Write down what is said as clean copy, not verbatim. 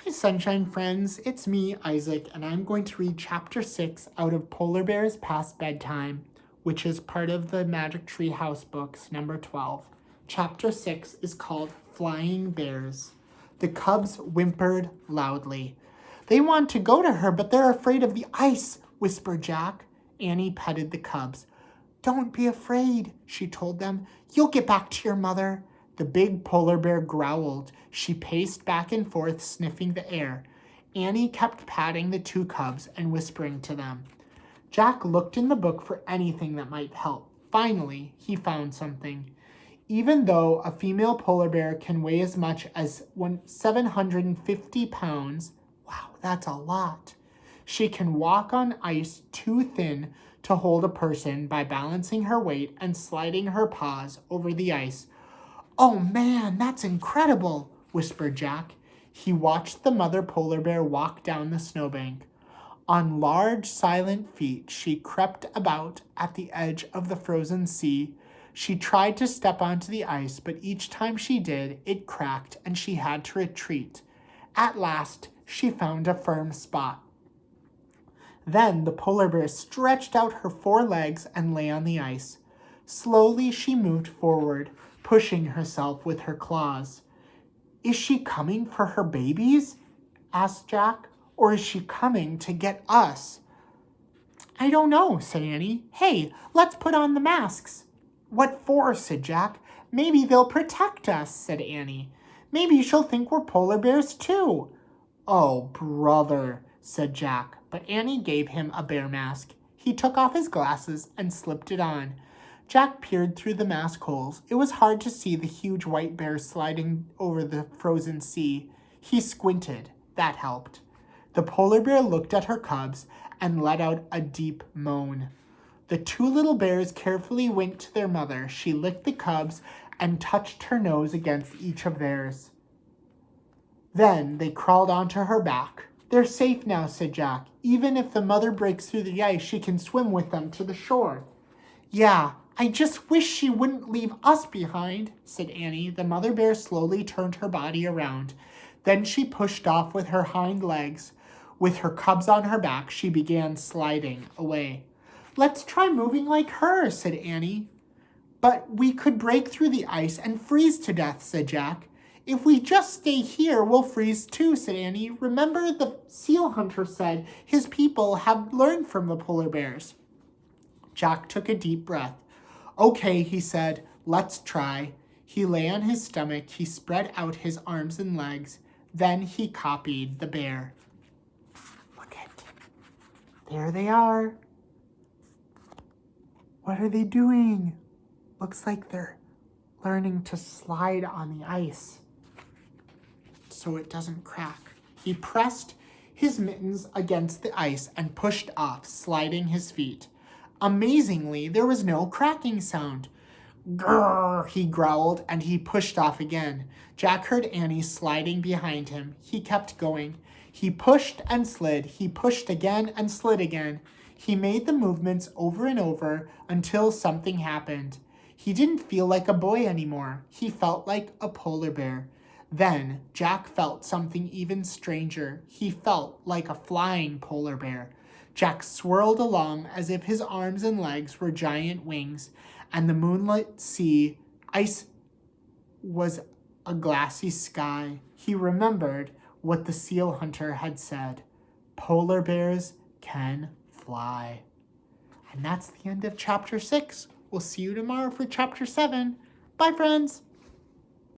Hi, Sunshine Friends. It's me, Isaac, and I'm going to read Chapter 6 out of Polar Bears Past Bedtime, which is part of the Magic Tree House books, number 12. Chapter 6 is called Flying Bears. The cubs whimpered loudly. They want to go to her, but they're afraid of the ice, whispered Jack. Annie petted the cubs. Don't be afraid, she told them. You'll get back to your mother. The big polar bear growled. She paced back and forth, sniffing the air. Annie kept patting the two cubs and whispering to them. Jack looked in the book for anything that might help. Finally, he found something. Even though a female polar bear can weigh as much as 750 pounds, wow, that's a lot, she can walk on ice too thin to hold a person by balancing her weight and sliding her paws over the ice. Oh man, that's incredible, whispered Jack. He watched the mother polar bear walk down the snowbank. On large, silent feet, she crept about at the edge of the frozen sea. She tried to step onto the ice, but each time she did, it cracked and she had to retreat. At last, she found a firm spot. Then the polar bear stretched out her four legs and lay on the ice. Slowly she moved forward, pushing herself with her claws. Is she coming for her babies? Asked Jack. Or is she coming to get us? I don't know, said Annie. Hey, let's put on the masks. What for? Said Jack. Maybe they'll protect us, said Annie. Maybe she'll think we're polar bears too. Oh, brother, said Jack, but Annie gave him a bear mask. He took off his glasses and slipped it on. Jack peered through the mask holes. It was hard to see the huge white bear sliding over the frozen sea. He squinted. That helped. The polar bear looked at her cubs and let out a deep moan. The two little bears carefully went to their mother. She licked the cubs and touched her nose against each of theirs. Then they crawled onto her back. They're safe now, said Jack. Even if the mother breaks through the ice, she can swim with them to the shore. Yeah, I just wish she wouldn't leave us behind, said Annie. The mother bear slowly turned her body around. Then she pushed off with her hind legs. With her cubs on her back, she began sliding away. Let's try moving like her, said Annie. But we could break through the ice and freeze to death, said Jack. If we just stay here, we'll freeze too, said Annie. Remember the seal hunter said his people have learned from the polar bears. Jack took a deep breath. Okay, he said, let's try. He lay on his stomach. He spread out his arms and legs. Then he copied the bear. Look it. There they are. What are they doing? Looks like they're learning to slide on the ice so it doesn't crack. He pressed his mittens against the ice and pushed off, sliding his feet. Amazingly, there was no cracking sound. Grrr, he growled, and he pushed off again. Jack heard Annie sliding behind him. He kept going. He pushed and slid. He pushed again and slid again. He made the movements over and over until something happened. He didn't feel like a boy anymore. He felt like a polar bear. Then Jack felt something even stranger. He felt like a flying polar bear. Jack swirled along as if his arms and legs were giant wings, and the moonlit sea ice was a glassy sky. He remembered what the seal hunter had said. Polar bears can fly. And that's the end of chapter 6. We'll see you tomorrow for chapter 7. Bye, friends.